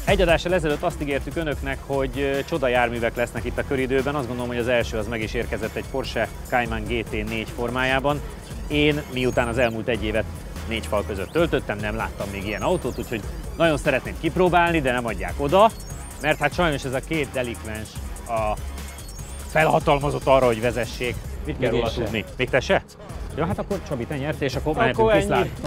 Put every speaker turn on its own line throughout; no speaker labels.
Egy adással ezelőtt azt ígértük önöknek, hogy csoda járművek lesznek itt a köridőben. Azt gondolom, hogy az első az meg is érkezett egy Porsche Cayman GT4 formájában. Én miután az elmúlt egy évet 4 fal között töltöttem, nem láttam még ilyen autót, úgyhogy nagyon szeretném kipróbálni, de nem adják oda, mert hát sajnos ez a két delikvens a felhatalmazott arra, hogy vezessék. Mit kell róla tudni? Még te se? Ja, hát akkor Csabi, te nyertél, és akkor mehetünk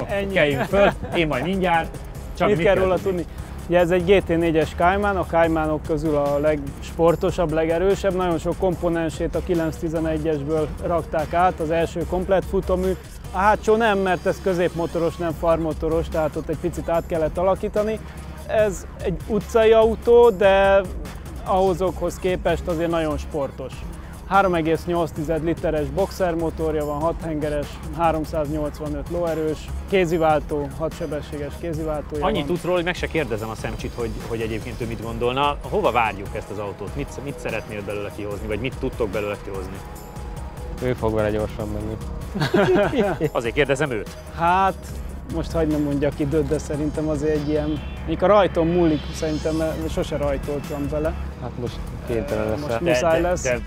ennyi.
Keljünk föl, én majd mindjárt. Csabi,
mit kell róla tudni? Ugye ez egy GT4-es Cayman, a Caymanok közül a legsportosabb, legerősebb. Nagyon sok komponensét a 911-esből rakták át, az első komplett futómű. A hátsó nem, mert ez középmotoros, nem farmotoros, tehát ott egy picit át kellett alakítani. Ez egy utcai autó, de ahhozokhoz képest azért nagyon sportos. 3,8 literes boxermotorja van, 6 hengeres, 385 lóerős, kéziváltó, 6 sebességes kéziváltója
Annyit
van.
tudsz róla, hogy meg se kérdezem a Szemcsit, hogy egyébként ő mit gondolna. Hova várjuk ezt az autót? Mit szeretnél belőle kihozni, vagy mit tudtok belőle kihozni?
Ő fog vele gyorsan menni.
Azért kérdezem őt.
Hát, most hagyd nem mondjak időt, de szerintem azért egy ilyen, mondjuk a rajton múlik, szerintem sose rajtoltam vele.
Hát most kénytelen lesz.
Most muszáj lesz.
De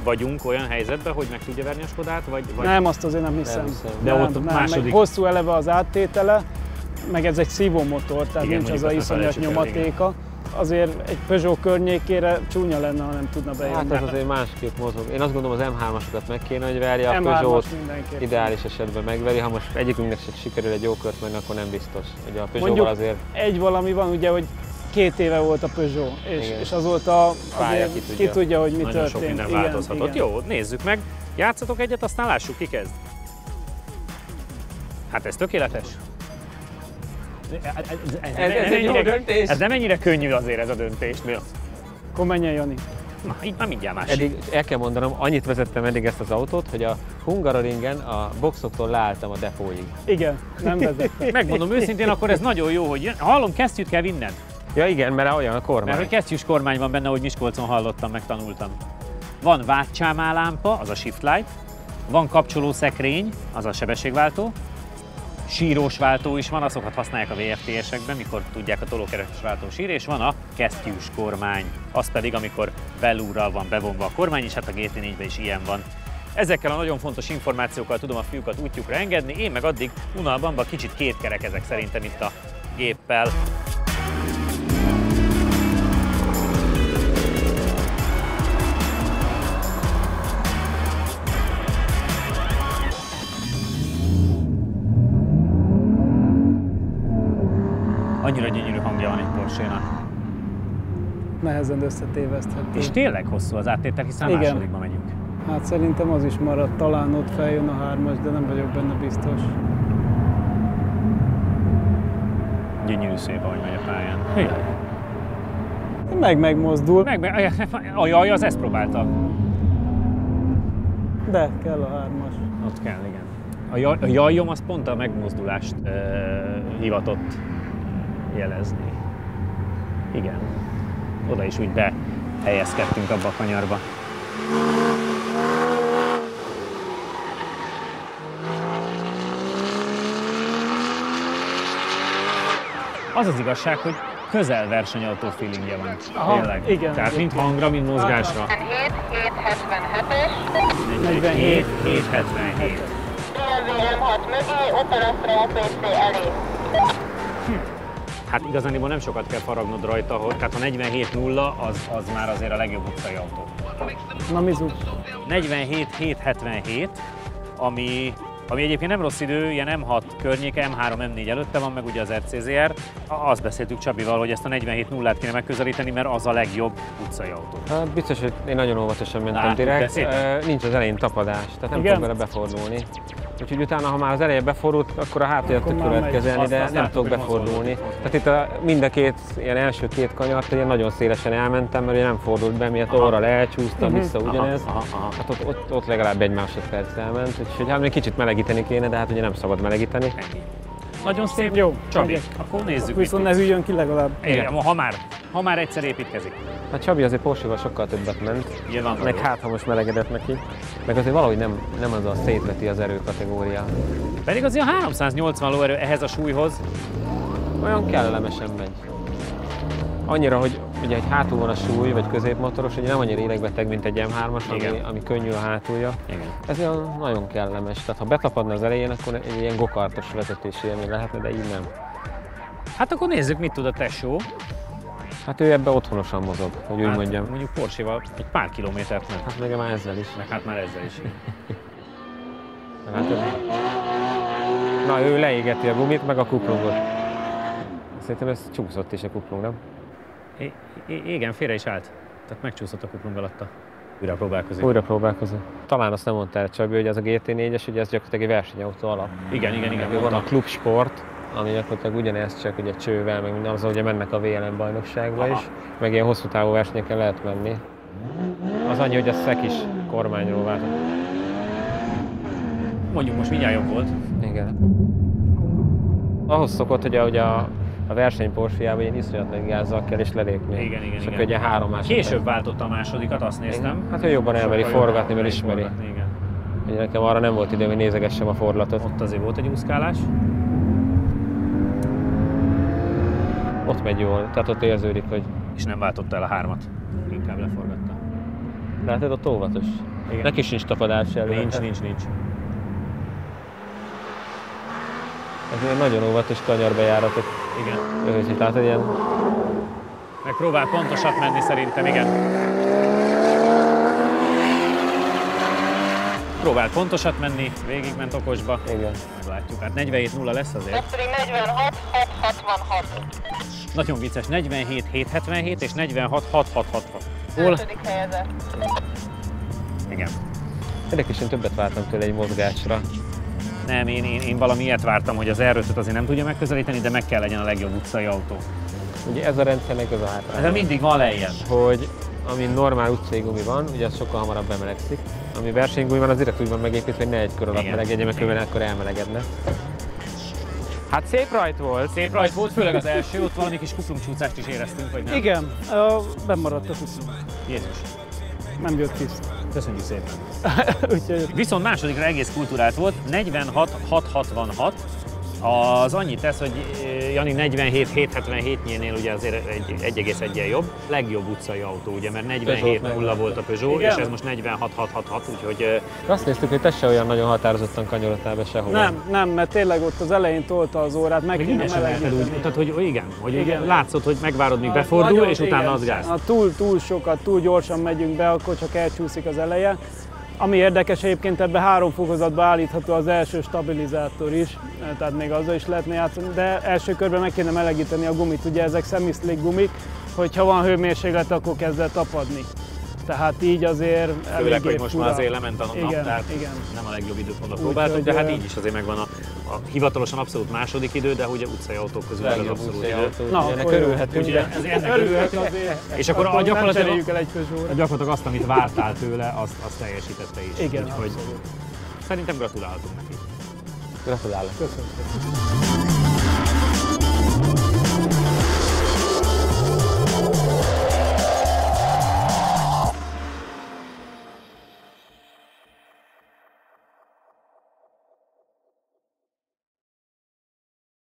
vagyunk olyan helyzetben, hogy meg tudja verni a Skodát? Vagy...
Nem, azt azért nem hiszem.
De
nem,
ott
nem,
második...
meg hosszú eleve az áttétele, meg ez egy szívómotor, tehát
igen,
nincs az a iszonyat nyomatéka. Azért egy Peugeot környékére csúnya lenne, ha nem tudna bejönni.
Hát ez azért másképp mozog. Én azt gondolom, az M3-asokat meg kéne, hogy verje, a Peugeot ideális esetben megveri. Ha most egyikünknek se sikerül egy jó kört menni, akkor nem biztos. Ugye a Peugeot azért...
egy valami van, ugye, hogy 2 éve volt a Peugeot, és azóta ki tudja, hogy mi
nagyon
történt.
Sok minden változhatott. Jó, nézzük meg. Játszatok egyet, aztán lássuk, ki kezd. Hát ez tökéletes.
Ez egy jó döntés.
Ez nem ennyire könnyű azért ez a döntés.
Akkor menjen, Jani.
Na, itt már mindjárt más.
Eddig el kell mondanom, annyit vezettem eddig ezt az autót, hogy a Hungaroringen a boxoktól leálltam a depóig.
Igen, nem vezettem.
Megmondom őszintén, akkor ez nagyon jó, hogy hallom, kesztyűt kell innen.
Ja igen, mert olyan a kormány.
Mert hogy kesztyűs kormány van benne, hogy Miskolcon hallottam, megtanultam. Van vádcsámálámpa, az a shift light, van kapcsolószekrény, az a sebességváltó, sírós váltó is van, azokat használják a VFT-esekben, mikor tudják a tolókerekes váltó sír, és van a kesztyűs kormány, az pedig, amikor belúrral van bevonva a kormány, és hát a GT4-ben is ilyen van. Ezekkel a nagyon fontos információkkal tudom a fiúkat útjukra engedni, én meg addig unalbanban kicsit kétkerekezek szerintem itt a géppel. Annyira gyönyörű hangja van egy Porsche-nak.
Nehezen összetéveszthető.
És tényleg hosszú az áttétel, hiszen
igen.
Másodikba megyünk.
Hát szerintem az is maradt, talán ott feljön a 3-as, de nem vagyok benne biztos.
Gyönyörű szép, ahogy megy a pályán.
Megmozdul.
A jaj, az ezt próbálta.
De kell a 3-as.
Ott kell, igen. A jajom az pont a megmozdulást hivatott jelezni. Igen. Oda is úgy behelyezkedtünk abba a kanyarba. Az az igazság, hogy közel versenyautó feelingje van. Tényleg.
Igen.
Tehát mind hangra, mind mozgásra.
47,
777.
BMW M6 mögé, Opel Astra OPC elé.
Hát igazániból nem sokat kell faragnod rajta, tehát a 47.0 az már azért a legjobb utcai autó.
Na Mizu.
47.777, ami egyébként nem rossz idő, ilyen M6 környéke, M3, M4 előtte van, meg ugye az RCZR. Azt beszéltük Csabival, hogy ezt a 47.0-át kéne megközelíteni, mert az a legjobb utcai autó.
Hát biztos, hogy én nagyon óvatosan mentem direkt. Nincs az elején tapadás, tehát nem tudok vele befordulni. Úgyhogy utána, ha már az eleje befordult, akkor a hátulját tudjuk következelni, de nem tudok befordulni. Tehát itt mind a ilyen első két kanyart ilyen nagyon szélesen elmentem, mert ugye nem fordult be, miatt orra elcsúsztam, vissza ugyanez. Hát ott legalább 1 másodperc elment, úgyhogy hát még kicsit melegíteni kéne, de hát ugye nem szabad melegíteni.
Nagyon szép.
Jó,
Csabi, akkor nézzük.
Viszont ne hűljön ki legalább.
Igen, ha már egyszer építkezik.
Hát Csabi azért Porsche-val sokkal többet ment. Meg hát, ha most melegedett neki. Meg azért valahogy nem az a szétveti az erő kategória.
Pedig azért a 380 lóerő ehhez a súlyhoz
olyan kellemesen megy. Annyira, hogy ugye egy hátul van a súly, vagy középmotoros, ugye nem annyira idegbeteg, mint egy M3-as, ami könnyű a hátulja.
Igen.
Ez olyan nagyon kellemes. Tehát ha betapadna az elején, akkor egy ilyen gokartos vezetési élmény lehetne, de így nem.
Hát akkor nézzük, mit tud a tesó.
Hát ő ebben otthonosan mozog, hogy úgy mondjam.
Mondjuk Porsche-val egy pár kilométert ment.
Hát meg már ezzel is.
Meg hát már ezzel is.
Na, ő leégeti a gumit, meg a kuplungot. Szerintem ez csúszott is a kuplung, nem?
Igen, félre is állt. Tehát megcsúszott a kuplung alatta. Újra próbálkozik.
Újra próbálkozik. Talán azt nem mondta el Csabi, hogy ez a GT4-es, ugye ez gyakorlatilag egy versenyautó alap.
Igen.
Van a Club Sport, ami gyakorlatilag ugyanez, csak ugye csővel, meg minden, az ugye mennek a VLM bajnokságba is, meg ilyen hosszú távú versenyeken lehet menni. Az annyi, hogy a szek is kormányról váltott.
Mondjuk most mindjárt jobb volt.
Igen. Ahhoz szokott, hogy a verseny Porsche-jában ilyen iszonyat nagy gázzal kell és lelépni.
Igen.
És akkor ugye 3 másodperc.
Később váltotta a másodikat, azt néztem.
Igen. Hát ő jobban elmeri forgatni, mert ismeri.
Igen.
Ugye nekem arra nem volt időm, hogy nézegessem a forlatot.
Ott azért volt egy úszkálás.
Ott megy jól, tehát ott érződik, hogy...
És nem váltotta el a 3-at. Inkább leforgatta.
Látod, ott óvatos.
Igen.
Neki sincs tapadás elő.
Nincs.
Ez ilyen nagyon óvatos kanyarbejáratok.
Igen.
Őzi, tehát ilyen...
Megpróbál pontosat menni szerintem, igen. Próbál pontosat menni, végigment okosba.
Igen.
Meglátjuk, hát 47-0 lesz azért.
Ez pedig 46-666.
Nagyon vicces, 47-777 és 46-666. Hol?
5. helyezett.
Igen.
Érdekesen többet vártam tőle egy mozgásra.
Nem, én valami ilyet vártam, hogy az R5-öt azért nem tudja megközelíteni, de meg kell legyen a legjobb utcai autó.
Ugye ez a rendszernek az a hátránya.
Ezzel mindig van lejjebb.
Hogy ami normál utcai gumi van, ugye az sokkal hamarabb bemelegszik. Ami versenygumi van, az direkt úgy van megépítve, hogy ne egy kör alatt melegedjen, mert különben akkor elmelegedne. Hát szép rajt volt.
Szép rajt volt, főleg az első, ott valami kis kuplungcsúszást is éreztünk, vagy nem?
Igen, bemaradt a kuplung.
Jézus.
Nem jött vissza.
Köszönjük szépen.
Úgyhogy...
Viszont másodikra egész kultúrált volt, 46-666. Az annyit tesz, hogy Jani 47-777-nél ugye azért 1,1-jel jobb. Legjobb utcai autó, ugye, mert 47-0 volt a Peugeot, igen. És ez most 46-666, úgyhogy...
Azt néztük, hogy te se olyan nagyon határozottan kanyarodtál be sehova.
Nem, mert tényleg ott az elején tolta az órát, meg kéne melegíteni.
Tehát, hogy igen, látszott, hogy megvárod, míg befordul, és utána az gáz.
Ha túl gyorsan megyünk be, akkor csak elcsúszik az eleje. Ami érdekes egyébként, ebben 3 fokozatba állítható az első stabilizátor is, tehát még azzal is lehetne játszani, de első körben meg kéne melegíteni a gumit, ugye ezek semi-slick gumik, hogyha van hőmérséklet, akkor kezd el tapadni. Tehát így azért eléggé
főleg, hogy most
fura.
már azért lement a nap,
igen,
tehát
igen.
nem a legjobb időpontot próbáltuk, de hát így is azért megvan a hivatalosan abszolút második idő, de ugye utcai autók közül az abszolút idő.
Na,
ennek örülhetünk.
Ugye, ennek örülhetünk, és akkor gyakorlatilag azt, amit vártál tőle, azt teljesítette is.
Igen,
úgyhogy szerintem gratulálhatunk neki.
Gratulálok.
Köszönöm.